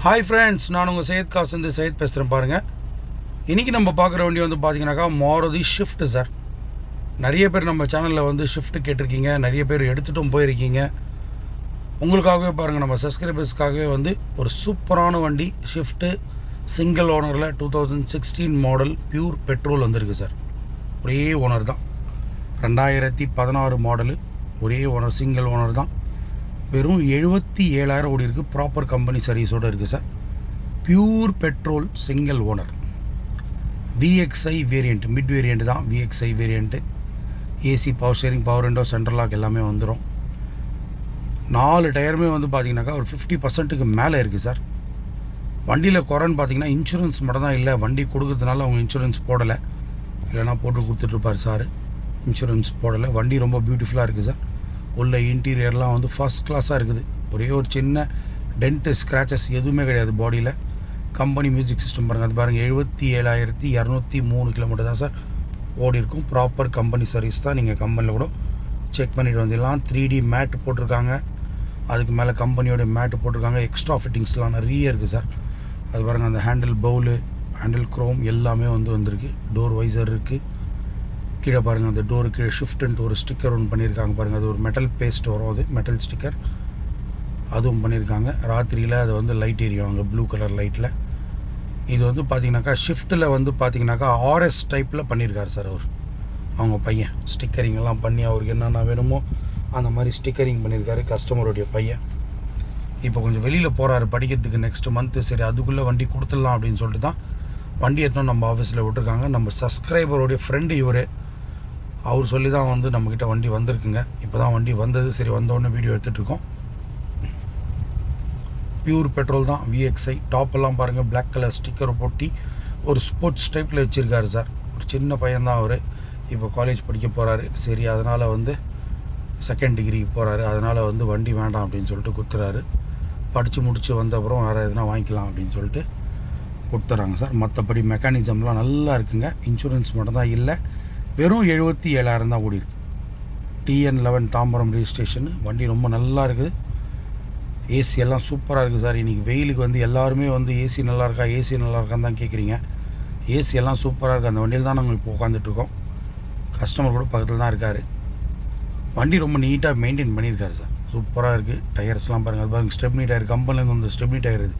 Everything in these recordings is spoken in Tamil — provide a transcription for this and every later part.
ஹாய் ஃப்ரெண்ட்ஸ், நான் உங்கள் சையத் காசுந்து சையத் பேசுகிறேன் பாருங்கள். இன்றைக்கி நம்ம பார்க்குற வண்டி வந்து பார்த்தீங்கன்னாக்கா மாருதி ஷிஃப்ட் சார். நிறைய பேர் நம்ம சேனலில் வந்து ஷிஃப்ட் கேட்டிருக்கீங்க, நிறைய பேர் எடுத்துகிட்டும் போயிருக்கீங்க. உங்களுக்காகவே பாருங்கள், நம்ம சப்ஸ்கிரைபர்ஸ்க்காகவே வந்து ஒரு சூப்பரான வண்டி ஷிஃப்ட்டு சிங்கிள் ஓனரில் 2016 மாடல் பியூர் பெட்ரோல் வந்திருக்கு சார். ஒரே ஓனர் தான், 2016 மாடலு, ஒரே ஓனர், சிங்கிள் ஓனர் தான். வெறும் 77,000 ஓடி இருக்குது. ப்ராப்பர் கம்பெனி சர்வீஸோடு இருக்குது sir. Pure petrol single owner, VXI variant, mid variant தான் VXI variant. AC, power steering, power window, central lock எல்லாமே வந்துடும். 4 டயருமே வந்து பார்த்திங்கனாக்கா ஒரு 50%க்கு மேலே இருக்குது சார். வண்டியில் குறைன்னு பார்த்தீங்கன்னா இன்சூரன்ஸ் மட்டும் தான் இல்லை. வண்டி கொடுக்கறதுனால அவங்க இன்சூரன்ஸ் போடலை, இல்லைனா போட்டு கொடுத்துட்ருப்பார் சார். இன்சூரன்ஸ் போடலை. வண்டி ரொம்ப பியூட்டிஃபுல்லாக இருக்குது சார். உள்ள இன்டீரியர்லாம் வந்து ஃபஸ்ட் கிளாஸாக இருக்குது. ஒரே ஒரு சின்ன டென்ட்டு, ஸ்க்ராச்சஸ் எதுவுமே கிடையாது பாடியில். கம்பெனி மியூசிக் சிஸ்டம் பாருங்கள், அது பாருங்கள். 77,203 கிலோமீட்டர் தான் சார் ஓடி இருக்கும். ப்ராப்பர் கம்பெனி சர்வீஸ் தான். நீங்கள் கம்பெனியில் கூட செக் பண்ணிவிட்டு வந்துடலாம். 3D மேட் போட்டிருக்காங்க, அதுக்கு மேலே கம்பெனியோட மேட்டு போட்டிருக்காங்க. எக்ஸ்ட்ரா ஃபிட்டிங்ஸ்லாம் நிறைய இருக்குது சார். அது பாருங்கள், அந்த ஹேண்டில் பவுலு, ஹேண்டில் க்ரோம் எல்லாமே வந்திருக்கு. டோர் வைசர் இருக்குது. கீழே பாருங்கள், அந்த டோரு கீழே ஷிஃப்ட்டுன்ட்டு ஒரு ஸ்டிக்கர் ஒன்று பண்ணியிருக்காங்க பாருங்கள். அது ஒரு மெட்டல் பேஸ்ட் வரும், அது மெட்டல் ஸ்டிக்கர், அதுவும் பண்ணியிருக்காங்க. ராத்திரியில் அது வந்து லைட் எரியும் அங்கே ப்ளூ கலர் லைட்டில். இது வந்து பார்த்திங்கனாக்கா ஷிஃப்ட்டில் வந்து பார்த்திங்கனாக்கா ஆர்எஸ் டைப்பில் பண்ணியிருக்காரு சார் அவர், அவங்க பையன். ஸ்டிக்கரிங்கெல்லாம் பண்ணி அவருக்கு என்னென்ன வேணுமோ அந்த மாதிரி ஸ்டிக்கரிங் பண்ணியிருக்காரு கஸ்டமருடைய பையன். இப்போ கொஞ்சம் வெளியில் போகிறாரு படிக்கிறதுக்கு நெக்ஸ்ட் மந்த்து. சரி, அதுக்குள்ளே வண்டி கொடுத்துடலாம் அப்படின்னு சொல்லிட்டு தான் வண்டி எடுத்தோம் நம்ம ஆஃபீஸில் விட்டுருக்காங்க. நம்ம சப்ஸ்கிரைபருடைய ஃப்ரெண்டு இவர், அவர் சொல்லி தான் வந்து நம்மக்கிட்ட வண்டி வந்திருக்குங்க. இப்போ தான் வண்டி வந்தது. சரி, வந்தோடனே வீடியோ எடுத்துகிட்ருக்கோம். பியூர் பெட்ரோல் தான், விஎக்ஸ்ஐ. டாப்பெல்லாம் பாருங்கள், பிளாக் கலர் ஸ்டிக்கரை போட்டி ஒரு ஸ்போர்ட்ஸ் டைப்பில் வச்சுருக்காரு சார். ஒரு சின்ன பையன்தான் அவர், இப்போ காலேஜ் படிக்க போகிறாரு. சரி, அதனால் வந்து செகண்ட் டிகிரிக்கு போகிறாரு. அதனால் வந்து வண்டி வேண்டாம் அப்படின்னு சொல்லிட்டு கொடுத்துறாரு. படித்து முடித்து வந்த அப்புறம் வேறு எதுனா வாங்கிக்கலாம் அப்படின்னு சொல்லிட்டு கொடுத்துட்றாங்க சார். மற்றபடி மெக்கானிசம்லாம் நல்லா இருக்குங்க. இன்சூரன்ஸ் மட்டும் தான் இல்லை. வெறும் 77,000 தான் ஓடி இருக்குது. TN11 Tambaram registration. வண்டி ரொம்ப நல்லா இருக்குது. ஏசி எல்லாம் சூப்பராக இருக்குது சார். இன்றைக்கி வெயிலுக்கு வந்து எல்லாருமே வந்து ஏசி நல்லா இருக்கா, ஏசி நல்லா இருக்கான்னு தான் கேட்குறீங்க. ஏசி எல்லாம் சூப்பராக இருக்குது. அந்த வண்டியில் தான் நாங்கள் இப்போ உட்காந்துட்ருக்கோம். கஸ்டமர் கூட பக்கத்தில் தான் இருக்கார். வண்டி ரொம்ப நீட்டாக மெயின்டைன் பண்ணியிருக்காரு சார். சூப்பராக இருக்குது. டயர்ஸ்லாம் பாருங்கள், அது பாருங்கள். ஸ்டெப்னி டயர், கம்பெனிலேருந்து வந்து ஸ்டெப்னி டயர். இது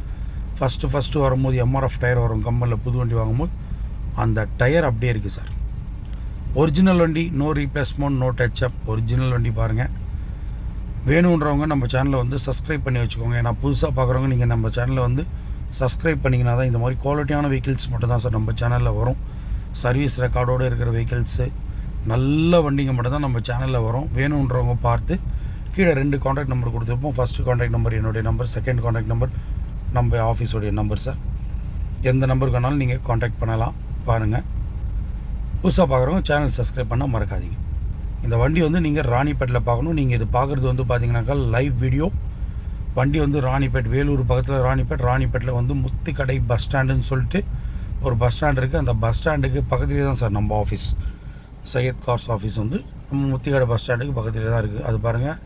ஃபஸ்ட்டு வரும்போது MRF டயர் வரும் கம்பெனியில். புது வண்டி வாங்கும்போது அந்த டயர் அப்படியே இருக்குது சார். ஒரிஜினல் வண்டி, no replacement, no touch up. Original வண்டி பாருங்கள். வேணுன்றவங்க நம்ம சேனலை வந்து சப்ஸ்கிரைப் பண்ணி வச்சுக்கோங்க. ஏன்னா புதுசாக பார்க்குறவங்க நீங்கள் நம்ம சேனலை வந்து சப்ஸ்கிரைப் பண்ணிங்கன்னா தான் இந்த மாதிரி குவாலிட்டியான வெஹிக்கிள்ஸ் மட்டும் தான் சார் நம்ம சேனலில் வரும். சர்வீஸ் ரெக்கார்டோடு இருக்கிற வெஹிக்கிள்ஸு, நல்ல வண்டிங்க மட்டும் தான் நம்ம சேனலில் வரும். வேணுன்றவங்க பார்த்து கீழே 2 காண்டாக்ட் நம்பர் கொடுத்துருப்போம். ஃபஸ்ட்டு காண்டாக்ட் நம்பர் என்னுடைய நம்பர், செகண்ட் காண்டாக்ட் நம்பர் நம்ம ஆஃபீஸோடைய நம்பர் சார். எந்த நம்பருக்கு வேணாலும் நீங்கள் காண்டாக்ட் பண்ணலாம். பாருங்கள், புதுசாக பார்க்குறவங்க சேனல் சப்ஸ்கிரைப் பண்ணால் மறக்காதீங்க. இந்த வண்டி வந்து நீங்கள் ராணிப்பேட்டில் பார்க்கணும். நீங்கள் இது பார்க்குறது வந்து பார்த்தீங்கன்னாக்கா லைவ் வீடியோ. வண்டி வந்து ராணிப்பேட், வேலூர் பக்கத்தில் ராணிப்பேட்டில் வந்து முத்துக்கடை பஸ் ஸ்டாண்டுன்னு சொல்லிட்டு ஒரு பஸ் ஸ்டாண்ட் இருக்குது. அந்த பஸ் ஸ்டாண்டுக்கு பக்கத்துலேயே தான் சார் நம்ம ஆஃபீஸ், சையத் கார்ஸ் ஆஃபீஸ் வந்து நம்ம முத்துக்கடை பஸ் ஸ்டாண்டுக்கு பக்கத்துலேயே தான் இருக்குது. அது பாருங்கள்,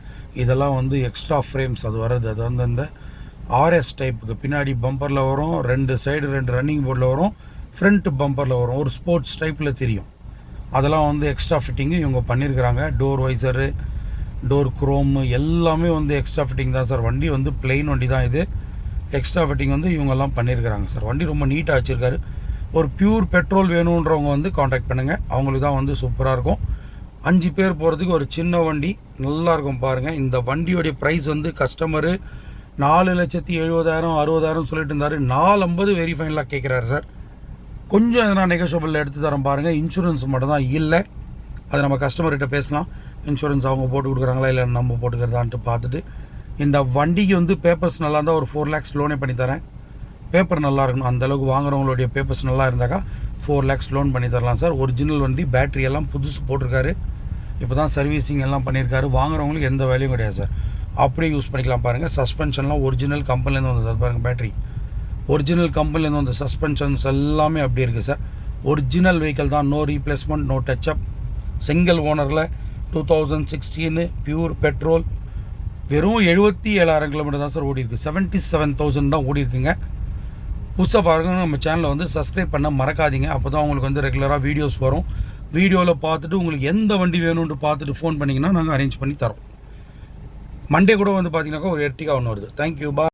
இதெல்லாம் வந்து எக்ஸ்ட்ரா ஃப்ரேம்ஸ் அது வர்றது. அது வந்து அந்த RS டைப்புக்கு பின்னாடி பம்பரில் வரும், 2 சைடு 2 ரன்னிங் போர்டில் வரும், ஃப்ரண்ட் பம்பரில் வரும், ஒரு ஸ்போர்ட்ஸ் டைப்பில் தெரியும். அதெல்லாம் வந்து எக்ஸ்ட்ரா ஃபிட்டிங்கு இவங்க பண்ணியிருக்கிறாங்க. டோர் வைசரு, டோர் குரோமு எல்லாமே வந்து எக்ஸ்ட்ரா ஃபிட்டிங் தான் சார். வண்டி வந்து பிளெயின் வண்டி தான் இது. எக்ஸ்ட்ரா ஃபிட்டிங் வந்து இவங்கெல்லாம் பண்ணியிருக்கிறாங்க சார். வண்டி ரொம்ப நீட்டாக வச்சுருக்காரு. ஒரு பியூர் பெட்ரோல் வேணுன்றவங்க வந்து காண்டாக்ட் பண்ணுங்கள். அவங்களுக்கு தான் வந்து சூப்பராக இருக்கும். 5 பேர் போகிறதுக்கு ஒரு சின்ன வண்டி நல்லாயிருக்கும் பாருங்கள். இந்த வண்டியோடைய ப்ரைஸ் வந்து கஸ்டமரு 4,70,000 60,000 சொல்லிட்டு இருந்தார். 4,50 வெரி ஃபைனலாக கேட்குறாரு சார். கொஞ்சம் எதனா நெகோஷியபிள் எடுத்து தரோம் பாருங்கள். இன்சூரன்ஸ் மட்டும் தான் இல்லை. அதை நம்ம கஸ்டமர்கிட்ட பேசலாம். இன்சூரன்ஸ் அவங்க போட்டு கொடுக்குறாங்களா இல்லை நம்ம போட்டுக்கிறதான்ட்டு பார்த்துட்டு. இந்த வண்டிக்கு வந்து பேப்பர்ஸ் நல்லா இருந்தால் ஒரு 4 lakhs லோனே பண்ணி தரேன். பேப்பர் நல்லா இருக்கணும். அந்தளவுக்கு வாங்குறவங்களுடைய பேப்பர்ஸ் நல்லா இருந்தாக்கா 4 lakhs லோன் பண்ணி தரலாம் சார். ஒரிஜினல் வண்டி, பேட்ரி எல்லாம் புதுசு போட்டிருக்காரு. இப்போ தான் சர்வீசிங் எல்லாம் பண்ணியிருக்காரு. வாங்குறவங்களுக்கு எந்த வேலையும் கிடையாது சார். அப்படியே யூஸ் பண்ணிக்கலாம் பாருங்கள். சஸ்பென்ஷன்லாம் ஒரிஜினல் கம்பெனிலேருந்து வந்தது. அது பாருங்கள், பேட்ரி ஒரிஜினல் கம்பெனிலேருந்து வந்த சஸ்பென்ஷன்ஸ் எல்லாமே அப்படி இருக்குது சார். ஒரிஜினல் வெஹிக்கிள் தான், no replacement, no touchup. Single ஓனரில் 2016 பியூர் பெட்ரோல் வெறும் 77,000 கிலோமீட்டர் தான் சார் ஓடி இருக்குது. 77,000 தான் ஓடி இருக்குங்க. புதுசாக பாருங்க, நம்ம சேனலை வந்து சப்ஸ்கிரைப் பண்ண மறக்காதீங்க. அப்போ தான் உங்களுக்கு வந்து ரெகுலராக வீடியோஸ் வரும். வீடியோவில் பார்த்துட்டு உங்களுக்கு எந்த வண்டி வேணும்னு பார்த்துட்டு ஃபோன் பண்ணிங்கன்னா நாங்கள் அரேஞ்ச் பண்ணி தரோம். மண்டே கூட வந்து பார்த்தீங்கன்னாக்கா ஒரு எர்டிகா ஒன்று வருது. தேங்க்யூ, பா.